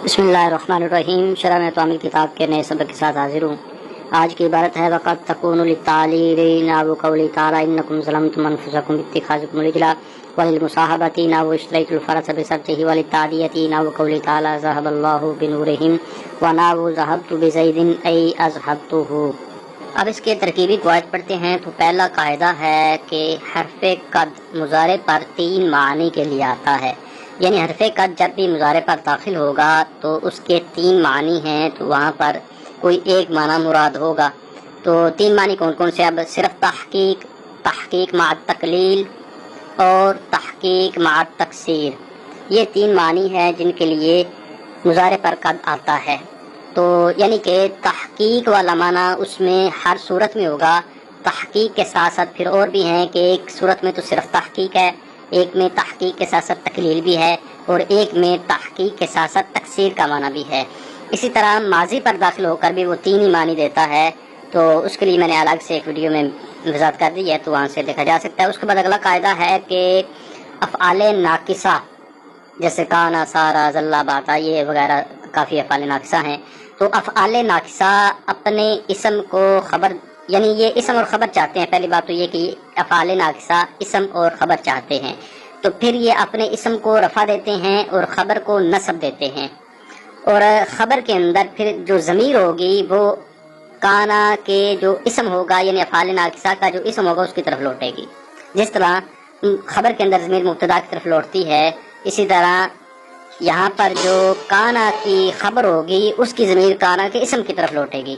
بسم اللہ الرحمن الرحیم۔ شرح میں توامل کتاب کے نئے سبق کے ساتھ حاضر ہوں۔ آج کی عبارت ہے وقت تکون للتعلیل نحو قولی تعالی انکم ظلمتم انفسکم باتخاذکم العجل وللمصاحبۃ نحو اشتریت الفرس بسبتہ وللتعدیۃ نحو قولی تعالی ذهب اللہ بنورہم ونحو ذهبت بزید ای اذهبتہ۔ اب اس کے ترکیبی قواعد پڑھتے ہیں تو پہلا قاعدہ ہے کہ حرف قد مضارع پر 3 معنی کے لیے آتا ہے، یعنی حرف قد جب بھی مضارع پر داخل ہوگا تو اس کے 3 معنی ہیں، تو وہاں پر کوئی ایک معنی مراد ہوگا۔ تو 3 معنی کون کون سے؟ اب صرف تحقیق، تحقیق مع التقلیل اور تحقیق مع التکسیر، یہ 3 معنی ہیں جن کے لیے مضارع پر قد آتا ہے۔ تو یعنی کہ تحقیق والا معنی اس میں ہر صورت میں ہوگا، تحقیق کے ساتھ ساتھ پھر اور بھی ہیں کہ ایک صورت میں تو صرف تحقیق ہے، ایک میں تحقیق کے ساتھ ساتھ تقلیل بھی ہے، اور ایک میں تحقیق کے ساتھ ساتھ تکسیر کا معنی بھی ہے۔ اسی طرح ماضی پر داخل ہو کر بھی وہ 3 ہی معنی دیتا ہے، تو اس کے لیے میں نے الگ سے ایک ویڈیو میں وضاحت کر دی ہے، تو وہاں سے دیکھا جا سکتا ہے۔ اس کے بعد اگلا قاعدہ ہے کہ افعال ناقصہ جیسے کانا، سارا، ذلہ، باتا، یہ وغیرہ کافی افعال ناقصہ ہیں۔ تو افعال ناقصہ اپنے اسم کو خبر، یعنی یہ اسم اور خبر چاہتے ہیں۔ پہلی بات تو یہ کہ افعال ناقصہ اسم اور خبر چاہتے ہیں، تو پھر یہ اپنے اسم کو رفع دیتے ہیں اور خبر کو نصب دیتے ہیں، اور خبر کے اندر پھر جو ضمیر ہوگی وہ کانا کے جو اسم ہوگا، یعنی افعال ناقصہ کا جو اسم ہوگا اس کی طرف لوٹے گی۔ جس طرح خبر کے اندر ضمیر مبتدا کی طرف لوٹتی ہے، اسی طرح یہاں پر جو کانا کی خبر ہوگی اس کی ضمیر کانا کے اسم کی طرف لوٹے گی،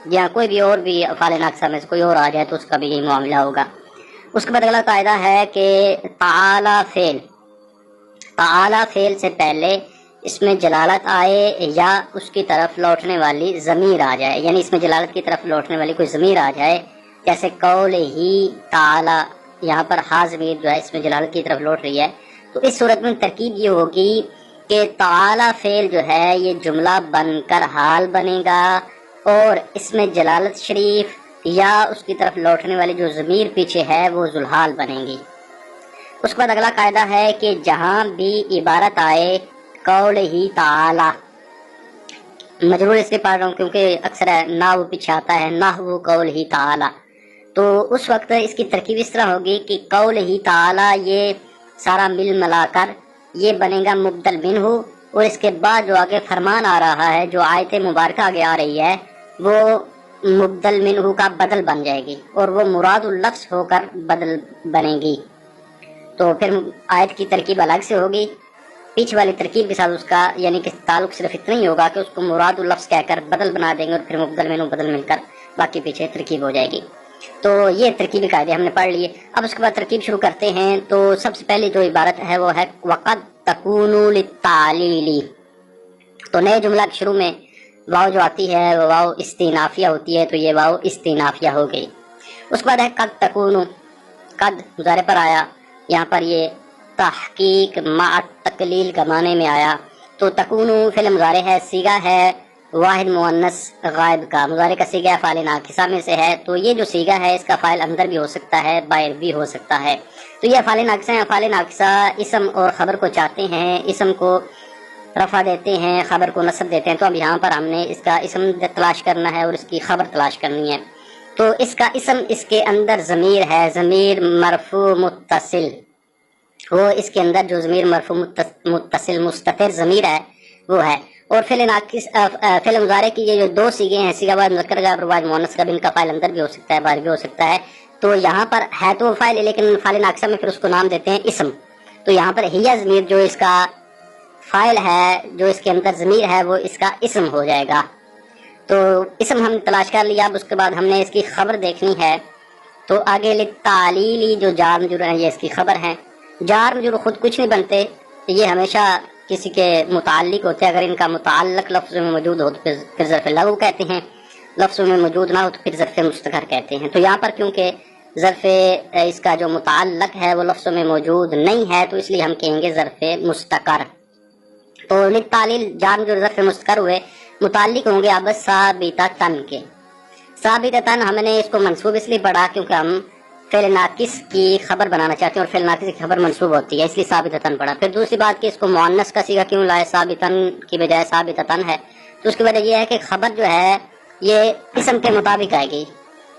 یا کوئی بھی اور بھی افعال ناقصہ میں سے کوئی اور آ جائے تو اس کا بھی یہی معاملہ ہوگا۔ اس کے بعد اگلا قاعدہ ہے کہ تعالی فعل، تعالی فعل سے پہلے اس میں جلالت آئے یا اس کی طرف لوٹنے والی ضمیر آ جائے، یعنی اس میں جلالت کی طرف لوٹنے والی کوئی ضمیر آ جائے، جیسے قول ہی تعالی، یہاں پر ہا ضمیر جو ہے اس میں جلالت کی طرف لوٹ رہی ہے، تو اس صورت میں ترکیب یہ ہوگی کہ تعالی فعل جو ہے یہ جملہ بن کر حال بنے گا، اور اس میں جلالت شریف یا اس کی طرف لوٹنے والی جو ضمیر پیچھے ہے وہ ذوالحال بنے گی۔ اس کے بعد اگلا قاعدہ ہے کہ جہاں بھی عبارت آئے قول ہی تعالی، مجرور اس لیے پڑھ رہا ہوں کیونکہ اکثر نہ وہ پیچھے آتا ہے، نہ وہ قول ہی تعالی، تو اس وقت اس کی ترکیب اس طرح ہوگی کہ قول ہی تعالی یہ سارا مل ملا کر یہ بنے گا مبدل منہ، اور اس کے بعد جو آگے فرمان آ رہا ہے، جو آیت مبارکہ آگے آ رہی ہے، وہ مبدل منہ کا بدل بن جائے گی، اور وہ مراد اللفظ ہو کر بدل بنے گی۔ تو پھر آیت کی ترکیب الگ سے ہوگی، پیچھے والی ترکیب کے ساتھ اس کا یعنی کہ تعلق صرف اتنا ہی ہوگا کہ اس کو مراد اللفظ کہہ کر بدل بنا دیں گے، اور پھر مبدل منہ بدل مل کر باقی پیچھے ترکیب ہو جائے گی۔ تو یہ ترکیبی قاعدے ہم نے پڑھ لیے۔ اب اس کے بعد ترکیب شروع کرتے ہیں۔ تو سب سے پہلے جو عبارت ہے وہ ہے وقد تکون للتعلیل، تو نئے جملہ کے شروع میں واو جو آتی ہے وہ واو استئنافیہ ہوتی ہے، تو یہ واو استئنافیہ ہو گئی۔ اس کے بعد ہے قد تکون، قد مضارع پر آیا، یہاں پر یہ تحقیق مع التقلیل کا معنی میں آیا، تو تکون فعل مضارع ہے، صیغہ ہے واحد مؤنث غائب کا، مضارع کا صیغہ افعال ناقصہ میں سے ہے، تو یہ جو صیغہ ہے اس کا فاعل اندر بھی ہو سکتا ہے، باہر بھی ہو سکتا ہے۔ تو یہ افعال ناقصہ ہیں۔ افعال ناقصہ اسم اور خبر کو چاہتے ہیں، اسم کو رفع دیتے ہیں، خبر کو نصب دیتے ہیں، تو اب یہاں پر ہم نے اس کا اسم تلاش کرنا ہے اور اس کی خبر تلاش کرنی ہے۔ تو اس کا اسم، اس کے اندر ضمیر ہے، ضمیر مرفوع متصل، وہ اس کے اندر جو ضمیر مرفوع متصل مستتر ضمیر ہے وہ ہے۔ اور فعل ناقص، فعل مضارع کی یہ جو 2 صیغے ہیں، صیغہ واحد مذکر کا اور واحد مؤنث کا، ان کا فاعل اندر بھی ہو سکتا ہے باہر بھی ہو سکتا ہے۔ تو یہاں پر ہے تو فاعل، لیکن فاعل ناقصہ میں پھر اس کو نام دیتے ہیں اسم، تو یہاں پر ہی ضمیر جو اس کا فاعل ہے، جو اس کے اندر ضمیر ہے، وہ اس کا اسم ہو جائے گا۔ تو اسم ہم تلاش کر لیا، اب اس کے بعد ہم نے اس کی خبر دیکھنی ہے۔ تو آگے للتعلیل جو جار مجرور ہیں یہ اس کی خبر ہیں۔ جار مجرور خود کچھ نہیں بنتے، یہ ہمیشہ کسی کے متعلق ہوتے ہیں، اگر ان کا متعلق لفظ میں موجود ہو تو پھر ظرف لغو کہتے ہیں، لفظ میں موجود نہ ہو تو پھر ظرف مستقر کہتے ہیں۔ تو یہاں پر کیونکہ ظرف اس کا جو متعلق ہے وہ لفظ میں موجود نہیں ہے، تو اس لیے ہم کہیں گے ظرف مستقر۔ تو للتعلیل جار جو ظرف مستقر ہوئے متعلق ہوں گے اب ثابتۃ کے۔ ثابتۃ ہم نے اس کو منصوب اس لیے پڑھا کیونکہ ہم فعل ناقص کی خبر بنانا چاہتے ہیں اور فعل ناقص کی خبر منصوب ہوتی ہے، اس لیے ثابتتن پڑھا۔ پھر دوسری بات کہ اس کو مؤنث کا صیغہ کیوں لائے، ثابتن کی بجائے ثابتتن ہے، تو اس کی وجہ یہ ہے کہ خبر جو ہے یہ اسم کے مطابق آئے گی،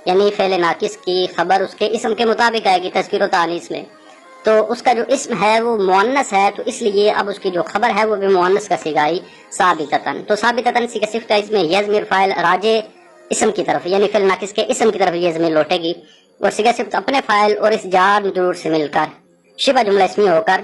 یعنی فعل ناقص کی خبر اس کے اسم کے مطابق آئے گی تذکیر و تانیث میں، تو اس کا جو اسم ہے وہ مؤنث ہے، تو اس لیے اب اس کی جو خبر ہے وہ بھی مؤنث کا صیغہ آئی ثابتتن۔ تو ثابتتن صیغہ صفت ہے، اس میں یہ ضمیر فاعل راجع اسم کی طرف یعنی فعل ناقص کے اسم کی طرف یہ ضمیر لوٹے گی، اور صیغہ صفت اپنے فاعل اور اس جار مجرور سے مل کر شبہ جملہ اسمی ہو کر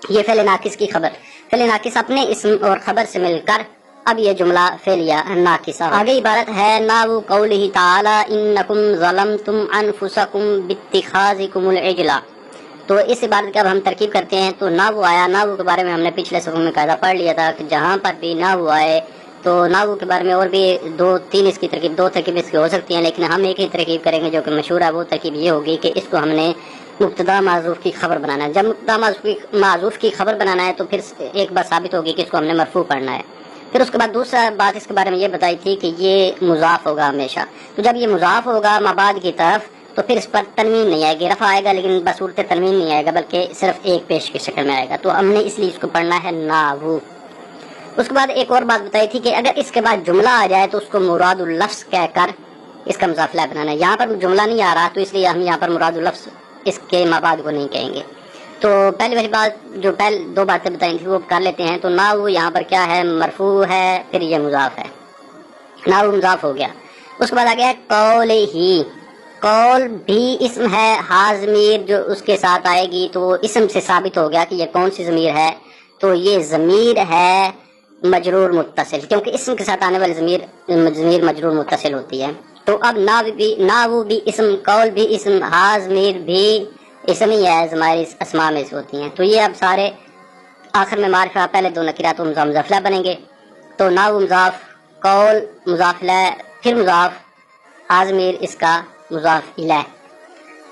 یہ فعل ناقص کی خبر، فعل ناقص اپنے اسم اور خبر سے مل کر اب یہ جملہ فعلیہ ناقصہ۔ آگے عبارت ہے نحو قولہ تعالی انکم ظلمتم انفسکم باتخاذکم العجل۔ تو اس عبارت کا اب ہم ترکیب کرتے ہیں، تو نحو آیا، نحو کے بارے میں ہم نے پچھلے صفحے میں قاعدہ پڑھ لیا تھا کہ جہاں پر بھی نحو آئے تو نحو کے بارے میں اور بھی دو ترکیب اس کی ہو سکتی ہیں، لیکن ہم ایک ہی ترکیب کریں گے جو کہ مشہور ہے۔ وہ ترکیب یہ ہوگی کہ اس کو ہم نے مبتدا معذوف کی خبر بنانا ہے۔ جب مبتدا معذوف کی خبر بنانا ہے تو پھر ایک بات ثابت ہوگی کہ اس کو ہم نے مرفوع پڑھنا ہے۔ پھر اس کے بعد دوسرا بات اس کے بارے میں یہ بتائی تھی کہ یہ مضاف ہوگا ہمیشہ، تو جب یہ مضاف ہوگا مباد کی طرف تو پھر اس پر تنوین نہیں آئے گی، رفع آئے گا لیکن بصورت تنوین نہیں آئے گا بلکہ صرف ایک پیش کی شکل میں آئے گا، تو ہم نے اس لیے اس کو پڑھنا ہے نحو۔ اس کے بعد ایک اور بات بتائی تھی کہ اگر اس کے بعد جملہ آ جائے تو اس کو مراد اللفظ کہہ کر اس کا مضاف الیہ بنانا ہے۔ یہاں پر جملہ نہیں آ رہا تو اس لیے ہم یہاں پر مراد اللفظ اس کے مابعد کو نہیں کہیں گے۔ تو پہلی والی بات جو دو باتیں بتائی تھی وہ کر لیتے ہیں۔ تو نحو یہاں پر کیا ہے، مرفوع ہے، پھر یہ مضاف ہے، نحو مضاف ہو گیا۔ اس کے بعد آگیا ہے قول ہی، قول بھی اسم ہے، ہا ضمیر جو اس کے ساتھ آئے گی تو وہ اسم سے ثابت ہو گیا کہ یہ کون سی ضمیر ہے، تو یہ ضمیر ہے مجرور متصل، کیونکہ اسم کے ساتھ آنے والی ضمیر مجرور متصل ہوتی ہے۔ تو اب نحو بھی اسم، قول بھی اسم، ہا ضمیر بھی اسم ہی ہے، ہماری اسماء میں سے ہوتی ہیں۔ تو یہ اب سارے آخر میں معرفہ، پہلے دو نکرات و مضاف الیہ بنیں گے، تو نحو مضاف، قول مضاف الیہ، پھر مضاف، ہا ضمیر اس کا مضاف الیہ۔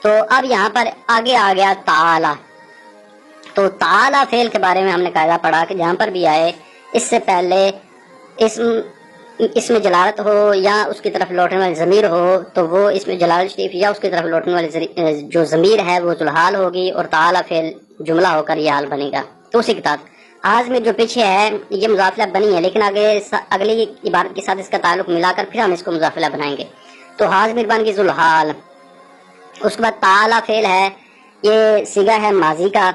تو اب یہاں پر آگے آ گیا تعالی، تو تعالی فعل کے بارے میں ہم نے قاعدہ پڑھا کہ جہاں پر بھی آئے اس سے پہلے اسم جلالت ہو یا اس کی طرف لوٹنے والی ضمیر ہو تو وہ اسم جلالت شریف یا اس کی طرف لوٹنے والی جو ضمیر ہے وہ ذوالحال ہوگی اور تعالی فعل جملہ ہو کر یہ حال بنے گا۔ تو اسی کے ساتھ آج میں جو پیچھے ہے یہ مضاف الیہ بنی ہے، لیکن اگلی عبارت کے ساتھ اس کا تعلق ملا کر پھر ہم اس کو مضاف الیہ بنائیں گے، تو حاضمیر بن گئی ذوالحال۔ اس کے بعد تعالی فعل ہے، یہ صیغہ ہے ماضی کا،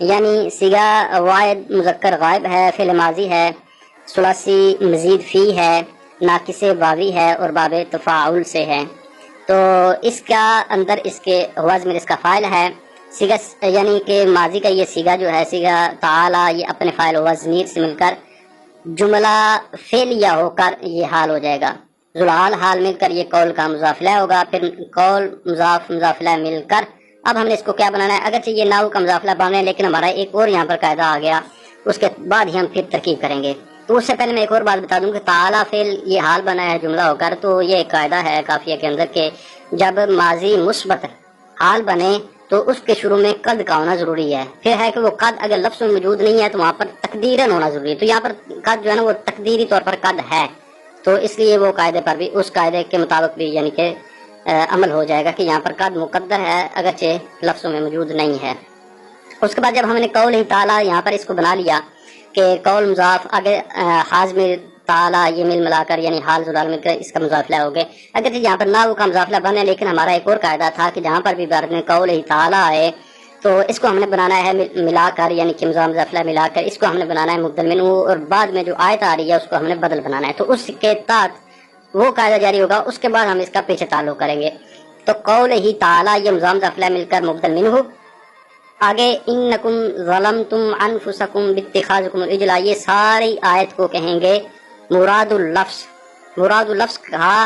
یعنی صیغہ واحد مذکر غائب ہے، فعل ماضی ہے، ثلاثی مزید فی ہے، ناقص واوی ہے اور باب تفاعل سے ہے۔ تو اس کا اندر اس کے حاضمیر اس کا فاعل ہے، صیغہ یعنی کہ ماضی کا یہ صیغہ جو ہے صیغہ تعالی، یہ اپنے فاعل و ضمیر سے مل کر جملہ فعلیہ ہو کر یہ حال ہو جائے گا، ذوالحال حال مل کر یہ قول کا مضاف الیہ ہوگا، پھر قول مضاف الیہ مل کر اب ہم نے اس کو کیا بنانا ہے، اگرچہ یہ نحو کا مضاف الیہ بنا ہے لیکن ہمارا ایک اور یہاں پر قاعدہ آ گیا، اس کے بعد ہی ہم پھر ترکیب کریں گے۔ تو اس سے پہلے میں ایک اور بات بتا دوں کہ تعالی فعل یہ حال بنا ہے جملہ ہو کر، تو یہ ایک قاعدہ ہے کافیہ کے اندر کہ جب ماضی مثبت حال بنے تو اس کے شروع میں قد کا ہونا ضروری ہے، پھر ہے کہ وہ قد اگر لفظ میں موجود نہیں ہے تو وہاں پر تقدیراً ہونا ضروری ہے، تو یہاں پر قد جو ہے نا وہ تقدیری طور پر قد ہے، تو اس لیے وہ قاعدے پر بھی اس قاعدے کے مطابق بھی یعنی کہ عمل ہو جائے گا کہ یہاں پر قد مقدر ہے اگرچہ لفظوں میں موجود نہیں ہے۔ اس کے بعد جب ہم نے قول ہی تعالی یہاں پر اس کو بنا لیا کہ قول مضاف آگے حاضمیر تعالی یہ مل ملا کر یعنی حال ذوالحال مل کر اس کا مضاف الیہ ہو گئے، اگرچہ یہاں پر نحو کا مضاف الیہ بنے لیکن ہمارا ایک اور قاعدہ تھا کہ جہاں پر بھی عبارت میں قول ہی تعالی آئے تو اس کو ہم نے بنانا ہے ملا کر، یعنی کہ مضاف الیہ ملا کر اس کو ہم نے بنانا ہے مبدل منہ، اور بعد میں جو آیت آ رہی ہے اس کو ہم نے بدل بنانا ہے، تو اس کے تحت وہ قاعدہ جاری ہوگا، اس کے بعد ہم اس کا پیچھے تعلق کریں گے۔ تو قول ہی تعالی یہ مضاف الیہ مل کر مبدل منہ، آگے انکم ظلمتم انفسکم باتخاذکم العجل، یہ ساری آیت کو کہیں گے مراد اللفظ، مراد اللفظ کہا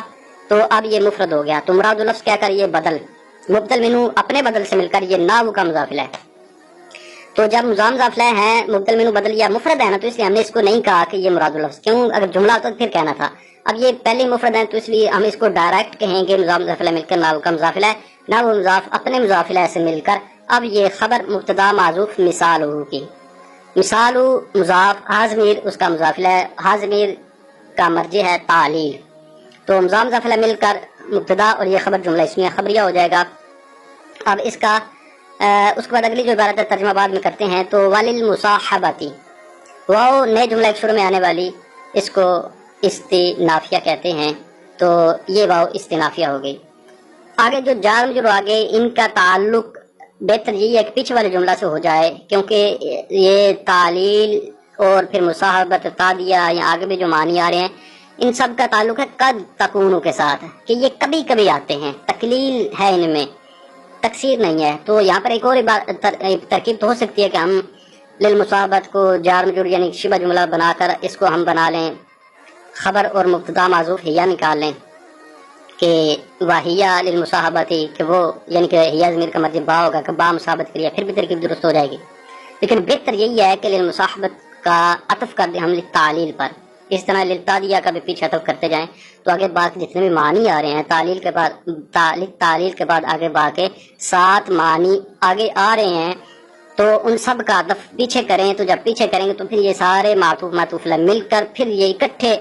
تو اب یہ مفرد ہو گیا، تو مراد اللفظ کیا کر یہ بدل، مبدل منہ اپنے بدل سے مل کر یہ نحو کا مضاف الیہ، تو جب مضاف الیہ ہے مبدل منہ بدل یا مفرد ہے نا تو اس لیے ہم نے اس کو نہیں کہا کہ یہ مراد اللفظ، کیوں اگر جملہ ہوتا تو پھر کہنا تھا، اب یہ پہلے مفرد ہے تو اس لیے ہم اس کو ڈائریکٹ کہیں گے مضاف الیہ مل کر نحو کا مضاف الیہ، نحو مضاف اپنے مضاف الیہ سے مل کر اب یہ خبر مبتدا معذوف مثال ہوگی، مثال مضاف حاضمیر اس کا مضاف الیہ، حاضمیر کا مرجع ہے تعلیل، تو مضاف الیہ مل کر مبتدا اور یہ خبر جملہ اسمیہ خبریہ ہو جائے گا، اب اس کا اس کے بعد اگلی جو عبارت ہے ترجمہ بعد میں کرتے ہیں تو وللمصاحبتی، واو نئے جملہ ایک شروع میں آنے والی، اس کو استنافیہ کہتے ہیں، تو یہ واو استنافیہ ہو گئی۔ آگے جو جار مجرور آگے ان کا تعلق بہتر یہی ہے کہ پیچھے والے جملہ سے ہو جائے، کیونکہ یہ تعلیل اور پھر مصاحبت تادیہ یا آگے بھی جو معنی آ رہے ہیں ان سب کا تعلق ہے قد تکونو کے ساتھ، کہ یہ کبھی کبھی آتے ہیں، تقلیل ہے ان میں، تکثیر نہیں ہے۔ تو یہاں پر ایک اور ترکیب تو ہو سکتی ہے کہ ہم للمصاحبت کو جار مجرور یعنی شبہ جملہ بنا کر اس کو ہم بنا لیں خبر اور مبتدا معذوف ہیا نکال لیں کہ واہیا للمصاحبتی، کہ وہ یعنی کہ ہیا ضمیر کا مرجع با ہوگا کہ با مصاحبت کے لیے، پھر بھی ترکیب درست ہو جائے گی۔ لیکن بہتر یہی ہے کہ للمصاحبت کا عطف کر دیں ہم تعلیل پر، اس طرح للتادیہ کا بھی پیچھے عطف کرتے جائیں، تو آگے باقی جتنے بھی معنی آ رہے ہیں تعلیل کے بعد تعلیل کے بعد آگے باقی 7 معنی آگے آ رہے ہیں، تو ان سب کا عطف پیچھے کریں، تو جب پیچھے کریں گے تو پھر یہ سارے معطوف معطوف مل کر پھر یہ اکٹھے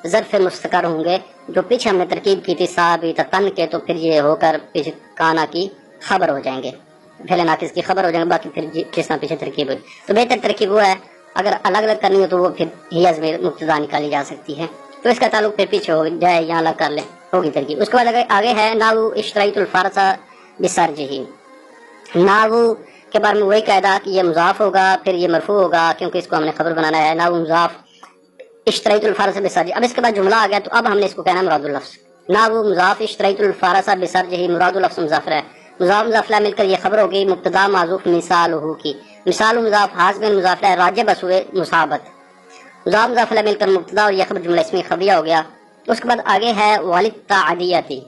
ظرف مستقر ہوں گے، جو پیچھے ہم نے ترکیب کی تھی ثابت تن کے، تو پھر یہ ہو کر پیچھے کانا کی خبر ہو جائیں گے، پہلے ناقص کی خبر ہو جائیں گے، باقی پھر جس طرح پیچھے ترکیب ہوئی۔ تو بہتر ترکیب وہ ہے اگر الگ الگ کرنی ہو تو وہ پھر ہیا ضمیر مبتدا نکالی جا سکتی ہے، تو اس کا تعلق پھر پیچھے ہو جائے یا الگ کر لیں ہوگی ترکیب۔ اس کے بعد آگے ہے ناو اشتریت الفارس بسرجہ، ناو کے بارے میں وہی قاعدہ کہ یہ مضاف ہوگا پھر یہ مرفوع ہوگا، کیونکہ اس کو ہم نے خبر بنانا ہے، ناو مضاف اشتریت الفارس بسرجہ۔ اب اس کے بعد جملہ آ گیا تو اب ہم نے اس کو کہنا مراد اللفظ، ناو مضاف اشتریت الفارس بسرجہ، مراد اللفظ مضاف ہے، مضاف مضاف میل کر یہ خبر ہوگی مبتدا معذوف مثالہ کی، مثال مضاف حاض میں مضاف راجع بس ہوئے مصابت، مضاف مضاف مل کر مبتدا اور یہ خبر جملہ اسمی خبریہ ہو گیا۔ اس کے بعد آگے ہے وللتعدیتی،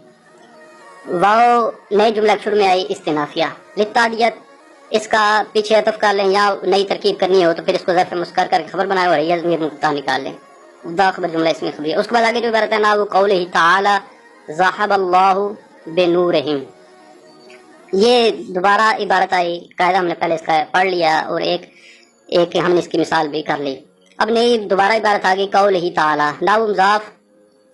واو نئے جملہ شروع میں آئی استنافیہ، للتعدیت اس کا پیچھے عطف کر لیں یا نئی ترکیب کرنی ہو تو پھر اس کو ظرف مسکر کر کے خبر بنائے اور ہیا ضمیر مبتدا نکال لیں، دا خبر جملہ اسمی خبریہ۔ اس کے بعد آگے جو عبارت ہے نا وہ قولہ تعالی ذهب اللہ بنورہم، یہ دوبارہ عبارت آئی، قاعدہ ہم نے پہلے اس کا پڑھ لیا اور ایک ہم نے اس کی مثال بھی کر لی۔ اب نئی دوبارہ عبارت آ گئی قولہ تعالی، ناو مضاف،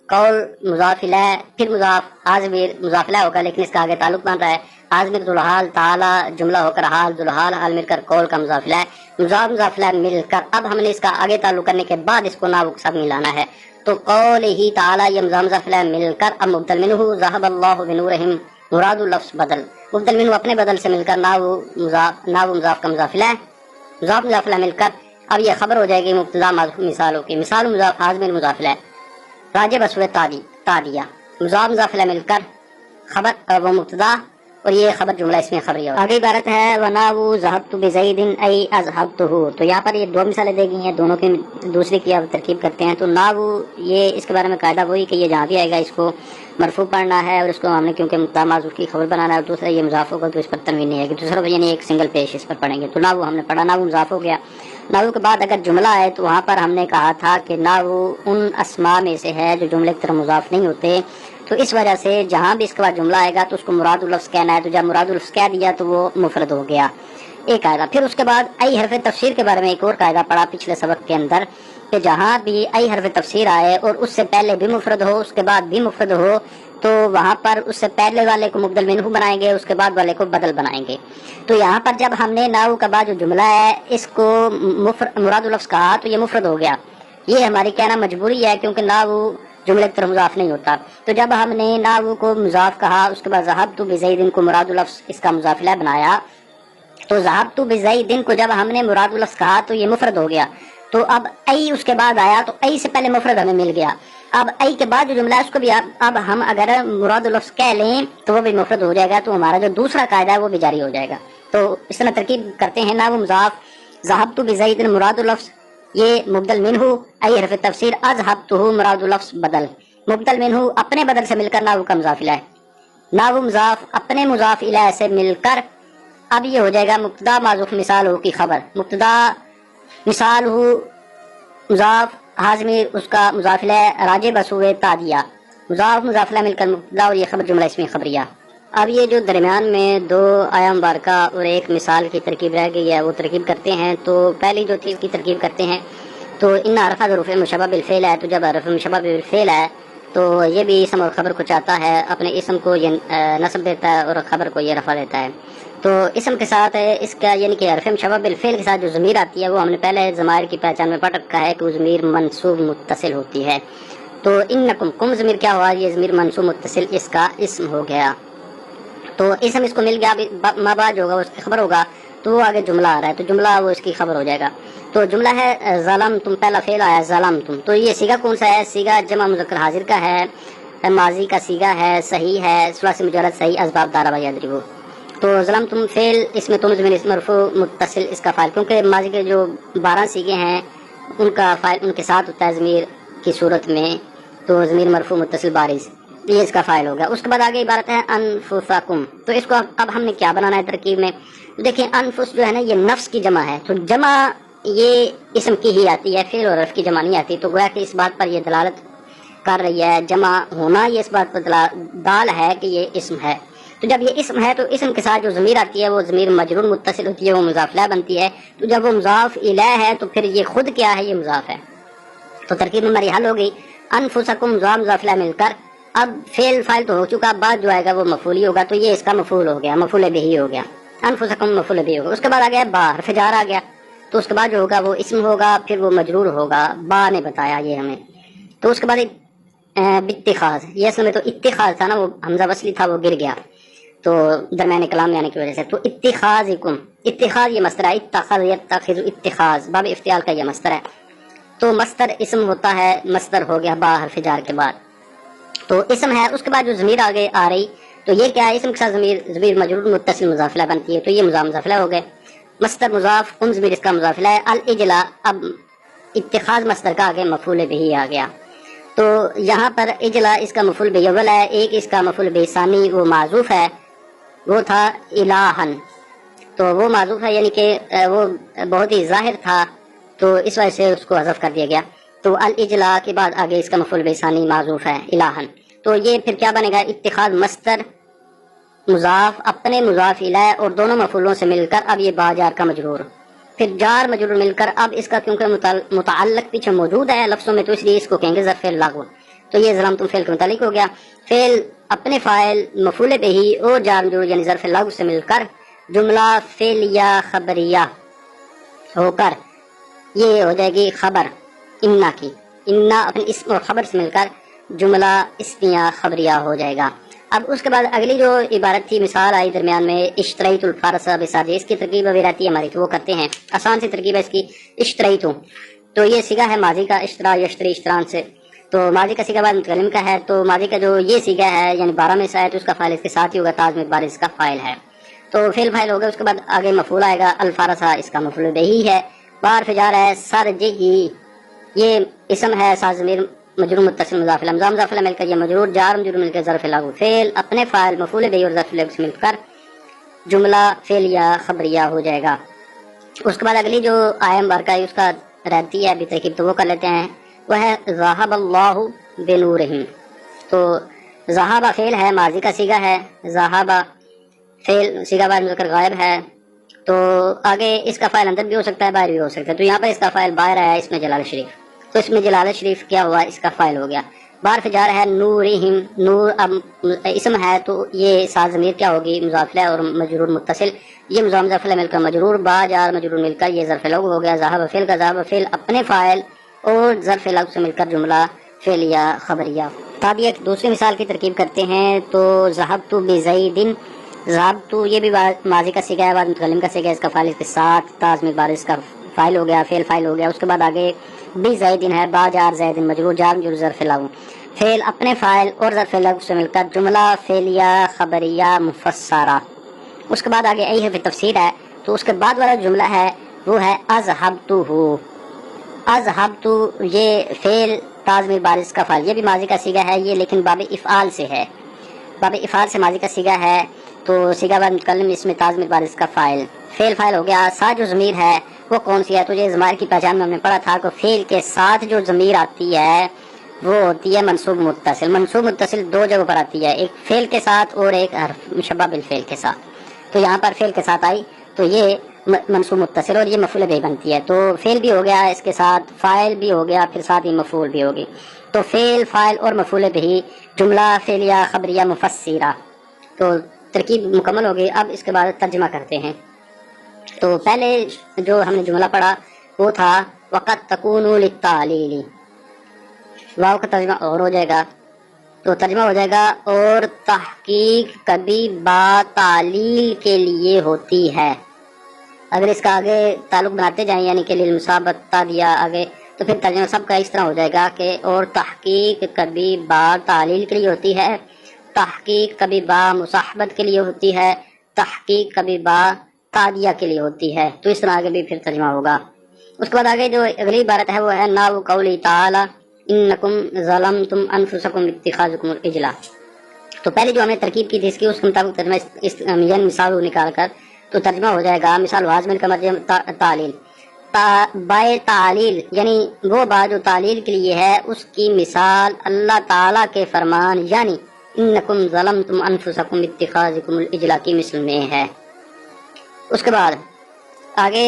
قول مضاف الیہ، پھر مضاف ضمیر مضاف الیہ ہوگا لیکن اس کا آگے تعلق بن رہا ہے، ضمیر ذوالحال تعالی جملہ ہو کر حال ذوالحال حال مل کر قول کا مضاف الیہ، مضاف مضاف الیہ مل کر اب ہم نے اس کا آگے تعلق کرنے کے بعد اس کو ناو کے ساتھ ملانا ہے، تو قولہ تعالی یہ مضاف مضاف الیہ مل کر اب مبدل منہ ذهب اللہ بنورہم، مراد اللفظ بدل، مبدل منہ اپنے بدل سے مل کر ناو مضاف کا مضاف الیہ مل کر اب یہ خبر ہو جائے گی مبتدا معذوف مثالوں کی، مثال مضاف ضمیر مضاف الیہ راجع بس ہوئے تادیہ، مضاف الیہ مل کر خبر وہ مبتدا اور یہ خبر جملہ اس میں خبریہ۔ آگے عبارت ہے وناو ذهبت بزید ای اذهبته، تو یہاں پر یہ 2 مثالیں دی گئی ہیں، دونوں کی دوسری کی اب ترکیب کرتے ہیں۔ تو ناو یہ اس کے بارے میں قاعدہ وہی کہ یہ جہاں بھی آئے گا اس کو مرفوع پڑھنا ہے اور اس کو ہم نے کیونکہ مبتدا معذوف کی خبر بنانا ہے، اور دوسرا یہ مضاف ہوگا تو اس پر تنوین نہیں آئے گی، دوسرا یعنی ایک سنگل پیش اس پر پڑھیں گے۔ تو ناو ہم نے پڑھا، ناو مضاف ہو گیا، ناو کے بعد اگر جملہ ہے تو وہاں پر ہم نے کہا تھا کہ ناو ان اسماء میں سے ہے جو جملے کی طرح مضاف نہیں ہوتے، تو اس وجہ سے جہاں بھی اس کے بعد جملہ آئے گا تو اس کو مراد اللفظ کہنا ہے، تو جب مراد اللفظ کہہ دیا تو وہ مفرد ہو گیا، ایک قاعدہ۔ پھر اس کے بعد ای حرف تفسیر کے بارے میں ایک اور قاعدہ پڑھا پچھلے سبق کے اندر کہ جہاں بھی ای حرف تفسیر آئے اور اس سے پہلے بھی مفرد ہو اس کے بعد بھی مفرد ہو تو وہاں پر اس سے پہلے والے کو مبدل منہ بنائیں گے، اس کے بعد والے کو بدل بنائیں گے۔ تو یہاں پر جب ہم نے ناو کا بعد جو جملہ ہے اس کو مراد اللفظ کہا تو یہ مفرد ہو گیا، یہ ہماری کہنا مجبوری ہے کیونکہ ناو جملے کی طرف مضاف نہیں ہوتا۔ تو جب ہم نے ناو کو مضاف کہا اس کے بعد ذهبت بزید کو مراد اللفظ اس کا مضاف الیہ بنایا، تو ذهبت بزید کو جب ہم نے مراد اللفظ کہا تو یہ مفرد ہو گیا، تو اب ای اس کے بعد آیا تو ای سے پہلے مفرد ہمیں مل گیا، اب ای کے بعد جو جملہ ہے اس کو بھی اب ہم اگر مراد اللفظ کہہ لیں تو وہ بھی مفرد ہو جائے گا، تو ہمارا جو دوسرا قاعدہ ہے وہ بھی جاری ہو جائے گا۔ تو اس طرح ترکیب کرتے ہیں، ناو مضاف ذهبت بزید مراد اللفظ یہ مبدل منہ، ای حرف تفسیر اذهبته مراد اللفظ بدل، مبدل منہ اپنے بدل سے مل کر ناو کا مضاف الیہ، ناو مضاف اپنے مضاف الیہ سے مل کر اب یہ ہو جائے گا مبتدا معذوف مثال ہو کی خبر، مبتدا مثال ہو مضاف ضمیر اس کا مضاف الیہ راجع بس ہوئے تادیہ، مضاف مضاف الیہ مل کر مبتدا اور یہ خبر جملہ اسمی خبریہ۔ اب یہ جو درمیان میں 2 آیا مبارکہ اور ایک مثال کی ترکیب رہ گئی ہے وہ ترکیب کرتے ہیں۔ تو پہلی جو چیز کی ترکیب کرتے ہیں تو ان حرف ظروف مشبہ بالفعل ہے، تو جب حرف مشبہ بالفعل ہے تو یہ بھی اسم اور خبر کو چاہتا ہے، اپنے اسم کو یہ نصب دیتا ہے اور خبر کو یہ رفع دیتا ہے۔ تو اسم کے ساتھ اس کا یعنی کہ حرف مشبہ بالفعل کے ساتھ جو ضمیر آتی ہے وہ ہم نے پہلے ضمائر کی پہچان میں پڑھ رکھا ہے کہ وہ ضمیر منصوب متصل ہوتی ہے۔ تو انکم، کم ضمیر کیا ہوا؟ یہ ضمیر منصوب متصل اس کا اسم ہو گیا۔ تو اسم اس کو مل گیا، ما بعد جو ہوگا اس کی خبر ہوگا، تو وہ آگے جملہ آ رہا ہے تو جملہ وہ اس کی خبر ہو جائے گا۔ تو جملہ ہے ظلمتم، پہلا فعل آیا ظلمتم، تو یہ صیغہ کون سا ہے؟ صیغہ جمع مذکر حاضر کا ہے، ماضی کا صیغہ ہے، صحیح ہے، ثلاثی مجرد صحیح، اسباب ضرب یضرب۔ تو ظلمتم فعل، اس میں تم ضمیر اسم مرفوع متصل اس کا فاعل، کیونکہ ماضی کے جو 12 صیغے ہیں ان کا فاعل ان کے ساتھ ہوتا ہے ضمیر کی صورت میں، تو ضمیر مرفوع متصل بارز، یہ اس کا فاعل ہو گیا۔ اس کے بعد آگے عبارت ہے انفسکم، تو اس کو اب ہم نے کیا بنانا ہے ترکیب میں؟ دیکھیں انفس جو ہے نا یہ نفس کی جمع ہے، تو جمع یہ اسم کی ہی آتی ہے، فعل اور حرف کی جمع نہیں آتی، تو گویا کہ اس بات پر یہ دلالت کر رہی ہے، جمع ہونا یہ اس بات پر دال ہے کہ یہ اسم ہے۔ تو جب یہ اسم ہے تو اسم کے ساتھ جو ضمیر آتی ہے وہ ضمیر مجرور متصل ہوتی ہے، وہ مضاف الیہ بنتی ہے، تو جب وہ مضاف الیہ ہے تو پھر یہ خود کیا ہے؟ یہ مضاف ہے۔ تو ترکیب میں ہماری حل ہو گئی، انفسکم مضاف الیہ مل کر اب فعل فاعل تو ہو چکا، بعد جو آئے گا وہ مفعول ہی ہوگا، تو یہ اس کا مفعول ہو گیا، مفعول بہ ہو گیا، انفسکم مفعول بہ ہوگا۔ اس کے بعد آ گیا با، حرف جار آ گیا، تو اس کے بعد جو ہوگا وہ اسم ہوگا، پھر وہ مجرور ہوگا، با نے بتایا یہ ہمیں۔ تو اس کے بعد اتخاذ، یہ اصل میں تو اتخاذ تھا نا، وہ حمزہ وصلی تھا وہ گر گیا تو درمیان کلام میں آنے کی وجہ سے، تو اتخاذکم، اتخاذ یہ مصدر ہے، اتخذ یتخذ اتخاذ، باب افتعال کا یہ مصدر ہے، تو مصدر اسم ہوتا ہے، مصدر ہو گیا با حرف جار کے بعد، تو اسم ہے۔ اس کے بعد جو ضمیر آگے آ رہی تو یہ کیا ہے؟ اسم کے ساتھ ضمیر مجرور متصل مضاف الیہ بنتی ہے، تو یہ مضاف الیہ ہو گئے، مصدر مضاف، کم ضمیر اس کا مضاف الیہ، الاجلا، اب اتخاذ مصدر کا آگے مفعول بہ آ گیا، تو یہاں پر اجلا اس کا مفعول بہ اول ہے، ایک اس کا مفعول بہ ثانی وہ معذوف ہے، وہ تھا الہن، تو وہ معذوف ہے یعنی کہ وہ بہت ہی ظاہر تھا، تو اس وجہ سے اس کو حذف کر دیا گیا، تو الاجلا کے بعد آگے اس کا مفعول بہ ثانی معذوف ہے الہن، تو یہ پھر کیا بنے گا؟ اتخاذ مصدر مضاف اپنے مضاف الیہ اور دونوں مفعولوں سے مل کر اب یہ با جار کا مجرور، پھر جار مجرور مل کر اب اس کا کیونکہ متعلق پیچھے موجود ہے لفظوں میں تو اس لیے اس کو کہیں گے ظرف لغو، تو یہ ظلمتم فعل کے متعلق ہو گیا، فعل اپنے فاعل مفعول بہ اور جار مجرور یعنی ظرف لغو سے مل کر جملہ فعلیہ خبریہ ہو کر یہ ہو جائے گی خبر انا کی، انا اپنے اسم اور خبر سے مل کر جملہ اسمیہ خبریہ ہو جائے گا۔ اب اس کے بعد اگلی جو عبارت تھی مثال آئی درمیان میں، اشتریت الفرس بساجی، اس کی ترکیب ابھی رہتی ہے ہماری تو وہ کرتے ہیں، آسان سی ترکیب ہے اس کی، اشتریت، تو یہ صیغہ ہے ماضی کا، اشترا یشتری اشتران سے، تو ماضی کا صیغہ بعد متکلم کا ہے، تو ماضی کا جو یہ صیغہ ہے یعنی 12 میں سے ہے تو اس کا فاعل اس کے ساتھ ہی ہوگا، تاز میں بارز کا فاعل ہے، تو فعل فاعل ہوگا، اس کے بعد آگے مفعول آئے گا، الفارسا اس کا مفعول بہ ہے، بار فجار ہے، سرجہی یہ اسم ہے، ساتھ ضمیر مجرور متصل مضاف الیہ، مضاف الیہ مل کر یہ مجرور، جار مجرور مل کر ظرف لغو، فعل اپنے فاعل مفعول بہ اور ظرف لغو سے مل کر جملہ فعلیہ خبریہ ہو جائے گا۔ اس کے بعد اگلی جو آیہ مبارکہ ہے اس کا رہتی ہے ابھی ترکیب تو وہ کر لیتے ہیں، وہ ہے ذہب اللہ بنورہم، تو ذہب فعل ہے، ماضی کا صیغہ ہے، ذہب فعل صیغہ بعد مذکر غائب ہے، تو آگے اس کا فاعل اندر بھی ہو سکتا ہے باہر بھی ہو سکتا ہے، تو یہاں پر اس کا فاعل باہر ہے، اس میں جلال شریف، تو اس میں جلال شریف کیا ہوا؟ اس کا فاعل ہو گیا، بار فجار ہے، نورہم، نور اب اسم ہے تو یہ ساتھ ضمیر کیا ہوگی؟ مضاف الیہ اور مجرور متصل، یہ مضاف الیہ مل کر مجرور، با جار مجرور مل کر یہ ظرف لغو ہو گیا، ذہب فعل کا ذہب فعل اپنے فاعل اور ظرف لغو سے مل کر جملہ فعلیہ خبریہ۔ اب ایک دوسری مثال کی ترکیب کرتے ہیں، تو ذہبت بزید، ذہبت یہ بھی ماضی کا صیغہ ہے، بعد متکلم کا صیغہ، اس کا فاعل اس کے ساتھ تاز میں بارز کا فاعل ہو گیا، فعل فاعل ہو گیا، اس کے بعد آگے بزید ہے، با جار زید مجرور، جار مجرور ظرف لغو، فعل اپنے فاعل اور ظرف لغو سے مل کر جملہ فعلیہ خبریہ مفسرہ۔ اس کے بعد آگے ای ہے پھر تفسیر ہے، تو اس کے بعد والا جملہ ہے وہ ہے اذهبتہ، اذهبت یہ فعل تاز میں بارز کا فاعل، یہ بھی ماضی کا صیغہ ہے، یہ لیکن باب افعال سے ہے، باب افعال سے ماضی کا صیغہ ہے، تو صیغہ بعد متکلم اس میں تاز میں بارز کا فاعل، فعل فاعل ہو گیا، ساتھ جو ضمیر ہے وہ کون سی ہے؟ تو یہ ضمائر کی پہچان میں ہم نے پڑھا تھا کہ فعل کے ساتھ جو ضمیر آتی ہے وہ ہوتی ہے منصوب متصل، منصوب متصل دو جگہوں پر آتی ہے، ایک فعل کے ساتھ اور ایک حرف مشبہ بالفعل کے ساتھ، تو یہاں پر فعل کے ساتھ آئی تو یہ منصوب متصل اور یہ مفعول بھی بنتی ہے، تو فعل بھی ہو گیا اس کے ساتھ، فاعل بھی ہو گیا، پھر ساتھ ہی مفعول بھی ہوگی، تو فعل فاعل اور مفعول بھی جملہ فعلیہ خبریہ مفسرہ، تو ترکیب مکمل ہوگی۔ اب اس کے بعد ترجمہ کرتے ہیں۔ تو پہلے جو ہم نے جملہ پڑھا وہ تھا وقت تکون للتعلیل، واو کا ترجمہ اور ہو جائے گا، تو ترجمہ ہو جائے گا اور تحقیق کبھی با تعلیل کے لیے ہوتی ہے۔ اگر اس کا آگے تعلق بناتے جائیں یعنی کہ للمصابت تا دیا آگے، تو پھر ترجمہ سب کا اس طرح ہو جائے گا کہ اور تحقیق کبھی با تعلیل کے لیے ہوتی ہے، تحقیق کبھی با مصاحبت کے لیے ہوتی ہے، تحقیق کبھی با تادیہ کے لیے ہوتی ہے، تو اس طرح آگے بھی پھر ترجمہ ہوگا۔ اس کے بعد آگے جو اگلی عبارت ہے وہ ہے ناو قولی تعالی انکم ظلمتم انفسکم باتخاذکم العجلہ۔ تو پہلے جو ہم نے ترکیب کی تھی اس کی اس کے مطابق ترجمہ یعنی مثال نکال کر تو ترجمہ ہو جائے گا مثال واضمن کا مرجع تعلیل، بائے تعلیل یعنی وہ با جو تعلیل کے لیے ہے اس کی مثال اللہ تعالیٰ کے فرمان یعنی انکم ظلمتم انفسکم باتخاذکم العجلہ کی مثل میں ہے۔ اس کے بعد آگے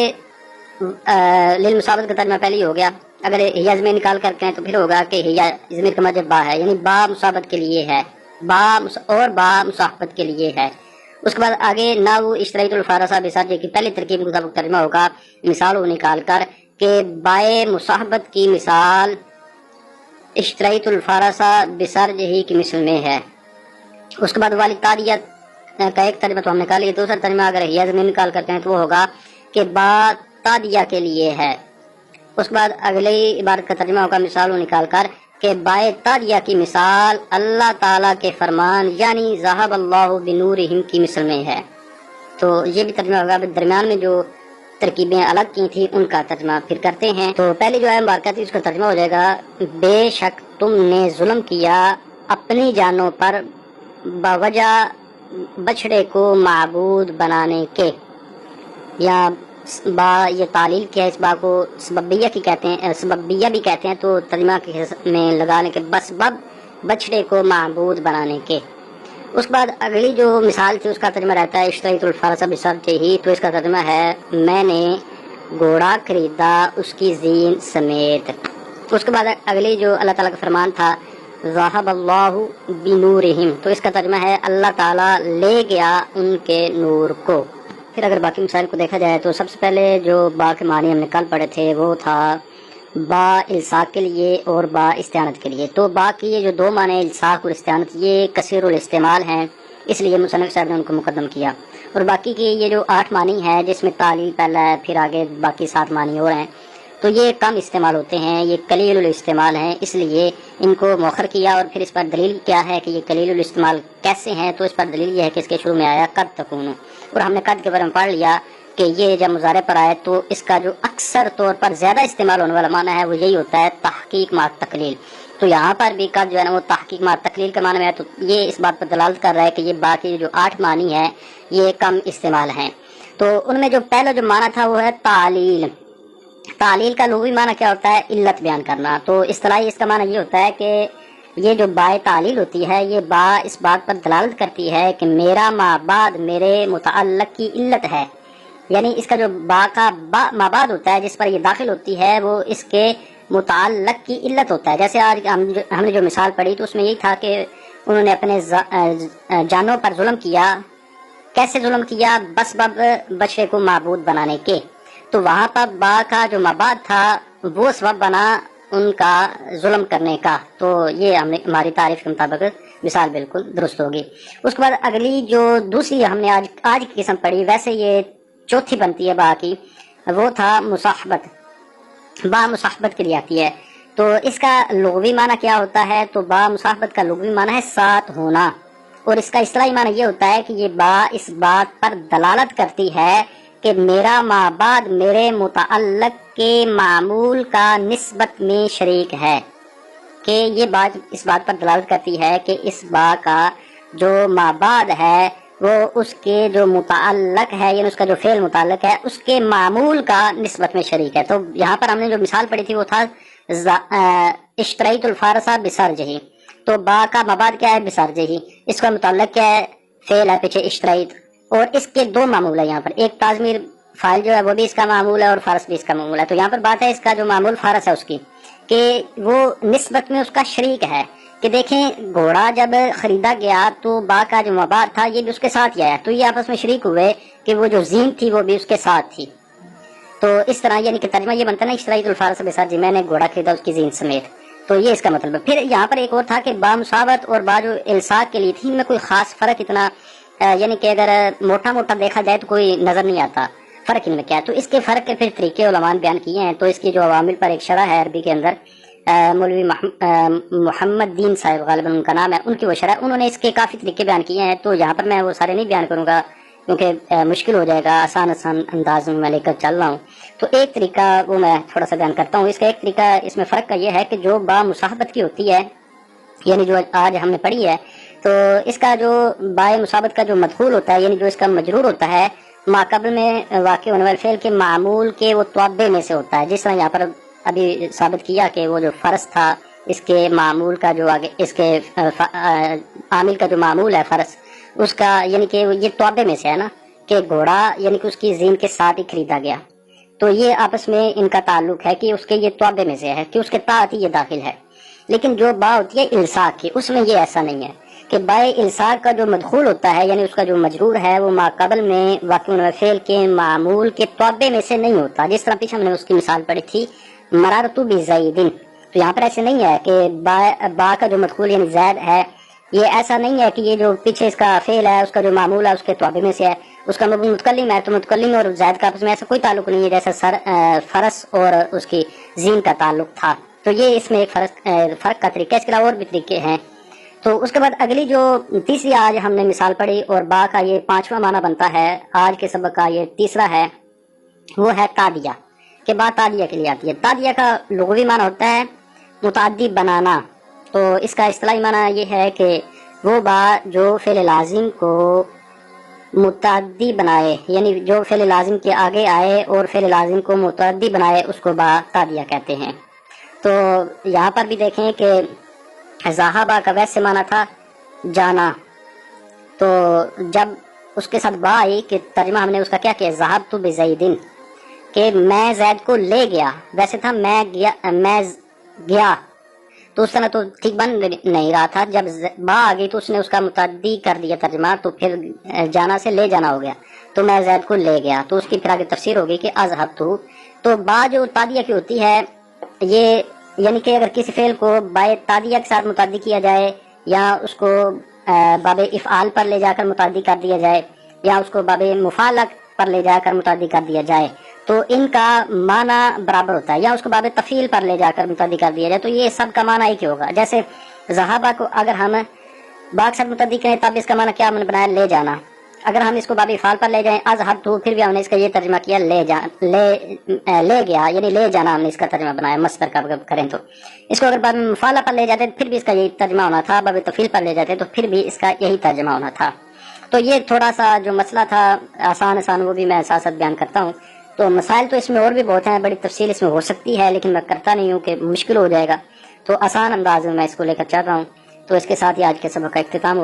للمصابت کا ترجمہ پہلے ہی ہو گیا، اگر ہیا ضمیر نکال کر کہیں تو پھر ہوگا کہ ہیا ضمیر کا مرجع با ہے یعنی با مصابت کے لیے ہے، با اور با مصاحبت کے لیے ہے۔ اس کے بعد آگے ناو اشتریت الفارسہ بسرج کی پہلی ترکیب کے مطابق ترجمہ ہوگا مثال وہ نکال کر کہ بائے مصاحبت کی مثال اشتریت الفارسہ بسرج ہی کی مثل میں ہے۔ اس کے بعد والتاریت کا ایک ترجمہ تو ہم نکال لیا، دوسرا ترجمہ اگر ہیا ضمیر نکال کر کہیں تو وہ ہوگا کہ با تادیہ کے لیے ہے۔ اس کے بعد اگلی عبارت کا ترجمہ ہوگا مثال نکال کر کہ بائے تادیہ کی مثال اللہ تعالیٰ کے فرمان یعنی ذہب اللہ بنورہم کی مثل میں ہے، تو یہ بھی ترجمہ ہوگا۔ درمیان میں جو ترکیبیں الگ کی تھی ان کا ترجمہ پھر کرتے ہیں۔ تو پہلے جو ہے مبارکہ تھی اس کا ترجمہ ہو جائے گا بے شک تم نے ظلم کیا اپنی جانوں پر بوجہ بچھڑے کو معبود بنانے کے، یا با یہ تعلیل کیا اس با کو سببیہ کی کہتے ہیں، سببیہ بھی کہتے ہیں، تو ترجمہ میں لگانے کے بس بب بچھڑے کو معبود بنانے کے۔ اس کے بعد اگلی جو مثال تھی اس کا ترجمہ رہتا ہے اشتریت الفرس بسرج ہی، تو اس کا ترجمہ ہے میں نے گھوڑا خریدا اس کی زین سمیت۔ اس کے بعد اگلی جو اللہ تعالیٰ کا فرمان تھا ذہب اللہ بنورہم، تو اس کا ترجمہ ہے اللہ تعالیٰ لے گیا ان کے نور کو۔ پھر اگر باقی مسائل کو دیکھا جائے تو سب سے پہلے جو با کے معنی ہم نے کل پڑھے تھے وہ تھا با الصاق کے لیے اور با استعانت کے لیے، تو با کی یہ جو دو معنی الصاق اور استعانت یہ کثیر الاستعمال ہیں، اس لیے مصنف صاحب نے ان کو مقدم کیا، اور باقی کی یہ جو 8 معنی ہے جس میں تعلیل پہلا ہے پھر آگے باقی 7 معنی اور ہیں، تو یہ کم استعمال ہوتے ہیں، یہ قلیل الاستعمال ہیں، اس لیے ان کو مؤخر کیا۔ اور پھر اس پر دلیل کیا ہے کہ یہ قلیل الاستعمال کیسے ہیں، تو اس پر دلیل یہ ہے کہ اس کے شروع میں آیا قد تکون، اور ہم نے قد کے بارے میں پڑھ لیا کہ یہ جب مضارع پر آئے تو اس کا جو اکثر طور پر زیادہ استعمال ہونے والا معنی ہے وہ یہی ہوتا ہے تحقیق مع تقلیل، تو یہاں پر بھی قد جو ہے نا وہ تحقیق مع تقلیل کے معنی میں ہے، تو یہ اس بات پر دلالت کر رہا ہے کہ یہ باقی جو 8 معنی ہیں یہ کم استعمال ہیں۔ تو ان میں جو پہلا جو معنی تھا وہ ہے تعلیل۔ تعلیل کا لغوی معنی کیا ہوتا ہے؟ علت بیان کرنا، تو اصطلاحی اس کا معنی یہ ہوتا ہے کہ یہ جو با تعلیل ہوتی ہے یہ با اس بات پر دلالت کرتی ہے کہ میرا مابعد میرے متعلق کی علت ہے، یعنی اس کا جو با کا مابعد ہوتا ہے جس پر یہ داخل ہوتی ہے وہ اس کے متعلق کی علت ہوتا ہے۔ جیسے آج ہم نے جو مثال پڑھی تو اس میں یہی تھا کہ انہوں نے اپنے جانوں پر ظلم کیا، کیسے ظلم کیا؟ بس بب بچے کو معبود بنانے کے، تو وہاں پر با کا جو مابعد تھا وہ سبب بنا ان کا ظلم کرنے کا، تو یہ ہماری تعریف کے مطابق مثال بالکل درست ہوگی۔ اس کے بعد اگلی جو دوسری ہم نے آج کی قسم پڑھی، ویسے یہ چوتھی بنتی ہے با کی، وہ تھا مصاحبت۔ با مصاحبت کے لیے آتی ہے، تو اس کا لغوی معنی کیا ہوتا ہے؟ تو با مصاحبت کا لغوی معنی ہے ساتھ ہونا، اور اس کا اصطلاحی معنی یہ ہوتا ہے کہ یہ با اس بات پر دلالت کرتی ہے کہ میرا مابعد میرے متعلق کے معمول کا نسبت میں شریک ہے، کہ یہ بات اس بات پر دلالت کرتی ہے کہ اس با کا جو مابعد ہے وہ اس کے جو متعلق ہے یعنی اس کا جو فعل متعلق ہے اس کے معمول کا نسبت میں شریک ہے۔ تو یہاں پر ہم نے جو مثال پڑھی تھی وہ تھا اشتریت الفارسہ بسرجہ، تو با کا مابعد کیا ہے؟ بسرجہ، اس کا متعلق کیا ہے؟ فعل ہے پیچھے اشتریت، اور اس کے 2 معمول ہے یہاں پر، ایک تازمیر فائل جو ہے وہ بھی اس کا معمول ہے اور فرس بھی اس کا معمول ہے. تو یہاں پر بات ہے اس کا جو معمول فرس ہے اس کی کہ وہ نسبت میں اس کا شریک ہے. کہ دیکھیں گھوڑا جب خریدا گیا تو با کا جو مباع تھا یہ بھی اس کے ساتھ ہی آیا, تو یہ آپس میں شریک ہوئے کہ وہ جو زین تھی وہ بھی اس کے ساتھ تھی. تو اس طرح یعنی کہ ترجمہ یہ بنتا ہے نا اشتریت الفارس بسر, جی میں نے گھوڑا خریدا اس کی زین سمیت, تو یہ اس کا مطلب ہے. پھر یہاں پر ایک اور تھا کہ با مساوت اور با جو الساق کے لیے تھی ان میں کوئی خاص فرق اتنا یعنی کہ اگر موٹا موٹا دیکھا جائے تو کوئی نظر نہیں آتا فرق ان میں کیا ہے. تو اس کے فرق کے پھر طریقے علماء نے بیان کیے ہیں. تو اس کی جو عوامل پر ایک شرح ہے عربی کے اندر, مولوی محمد دین صاحب غالباً ان کا نام ہے, ان کی وہ شرح, انہوں نے اس کے کافی طریقے بیان کیے ہیں. تو یہاں پر میں وہ سارے نہیں بیان کروں گا کیونکہ مشکل ہو جائے گا, آسان انداز میں لے کر چل رہا ہوں. تو ایک طریقہ وہ میں تھوڑا سا بیان کرتا ہوں. اس کا ایک طریقہ اس میں فرق کا یہ ہے کہ جو با مصاحبت کی ہوتی ہے یعنی جو آج ہم نے پڑھی ہے, تو اس کا جو با مصاحبت کا جو مدخول ہوتا ہے یعنی جو اس کا مجرور ہوتا ہے ماقبل میں واقع ہونے والے فعل کے معمول کے وہ توابع میں سے ہوتا ہے. جس طرح یہاں پر ابھی ثابت کیا کہ وہ جو فرس تھا اس کے معمول کا جو آگے اس کے عامل کا جو معمول ہے فرس اس کا یعنی کہ یہ توابع میں سے ہے نا, کہ گھوڑا یعنی کہ اس کی زین کے ساتھ ہی خریدا گیا. تو یہ آپس میں ان کا تعلق ہے کہ اس کے یہ توابع میں سے ہے کہ اس کے تحت ہی یہ داخل ہے. لیکن جو با ہوتی ہے الساق کی اس میں یہ ایسا نہیں ہے کہ بائے الساق کا جو مدخول ہوتا ہے یعنی اس کا جو مجرور ہے وہ ماقبل میں واقع ہونے والے فعل کے معمول کے توابع میں سے نہیں ہوتا. جس طرح پیچھے ہم نے اس کی مثال پڑھی تھی مرارت بزیدن, تو یہاں پر ایسے نہیں ہے کہ با کا جو مدخول یعنی زید ہے یہ ایسا نہیں ہے کہ یہ جو پیچھے اس کا فعل ہے اس کا جو معمول ہے اس کے توابع میں سے ہے. اس کا متکلم ہے تو متکلم اور زید کا آپس میں ایسا کوئی تعلق نہیں ہے جیسا فرس اور اس کی زین کا تعلق تھا. تو یہ اس میں ایک فرق کا طریقہ ہے. اس کے علاوہ اور بھی طریقے ہیں. تو اس کے بعد اگلی جو تیسری آج ہم نے مثال پڑھی اور با کا یہ 5واں معنی بنتا ہے, آج کے سبق کا یہ تیسرا ہے, وہ ہے تادیہ, کہ با تادیہ کے لیے آتی ہے. تادیہ کا لغوی معنی ہوتا ہے متعدی بنانا. تو اس کا اصطلاحی معنی یہ ہے کہ وہ با جو فعل لازم کو متعدی بنائے یعنی جو فعل لازم کے آگے آئے اور فعل لازم کو متعدی بنائے اس کو با تادیہ کہتے ہیں. تو یہاں پر بھی دیکھیں کہ ذہابہ کا ویسے معنی تھا جانا, تو جب اس کے ساتھ با آئی کہ ترجمہ ہم نے اس کا کیا کیا ذہبت بزیدن, کہ میں زید کو لے گیا. ویسے تھا میں گیا تو اس طرح تو ٹھیک بن نہیں رہا تھا. جب با آ گئی تو اس نے اس کا متعدی کر دیا ترجمہ, تو پھر جانا سے لے جانا ہو گیا. تو میں زید کو لے گیا, تو اس کی پھر آگے تفسیر ہوگی کہ اذهبت. تو با جو تادیہ کی ہوتی ہے یہ یعنی کہ اگر کسی فعل کو بائے تادیہ کے ساتھ متعدی کیا جائے یا اس کو باب افعال پر لے جا کر متعدی کر دیا جائے یا اس کو باب مفعلہ پر لے جا کر متعدی کر دیا جائے تو ان کا معنی برابر ہوتا ہے. یا اس کو باب تفعیل پر لے جا کر متعدی کر دیا جائے تو یہ سب کا معنی ایک ہی ہوگا. جیسے ذہابہ کو اگر ہم با کے ساتھ متعدی کریں تب اس کا معنی کیا ہم نے بنایا لے جانا. اگر ہم اس کو باب افعال پر لے جائیں اذهبت, پھر بھی ہم نے اس کا یہ ترجمہ کیا لے گیا یعنی لے جانا, ہم نے اس کا ترجمہ بنایا مصدر کا کریں. تو اس کو اگر باب مفعلہ پر لے جاتے پھر بھی اس کا یہی ترجمہ ہونا تھا. باب تفعیل پر لے جاتے تو پھر بھی اس کا یہی ترجمہ ہونا تھا. تو یہ تھوڑا سا جو مسئلہ تھا آسان وہ بھی میں ساتھ ساتھ بیان کرتا ہوں. تو مسائل تو اس میں اور بھی بہت ہیں, بڑی تفصیل اس میں ہو سکتی ہے لیکن میں کرتا نہیں ہوں کہ مشکل ہو جائے گا. تو آسان انداز میں اس کو لے کر چل رہا ہوں. تو اس کے ساتھ ہی آج کے سبق کا اختتام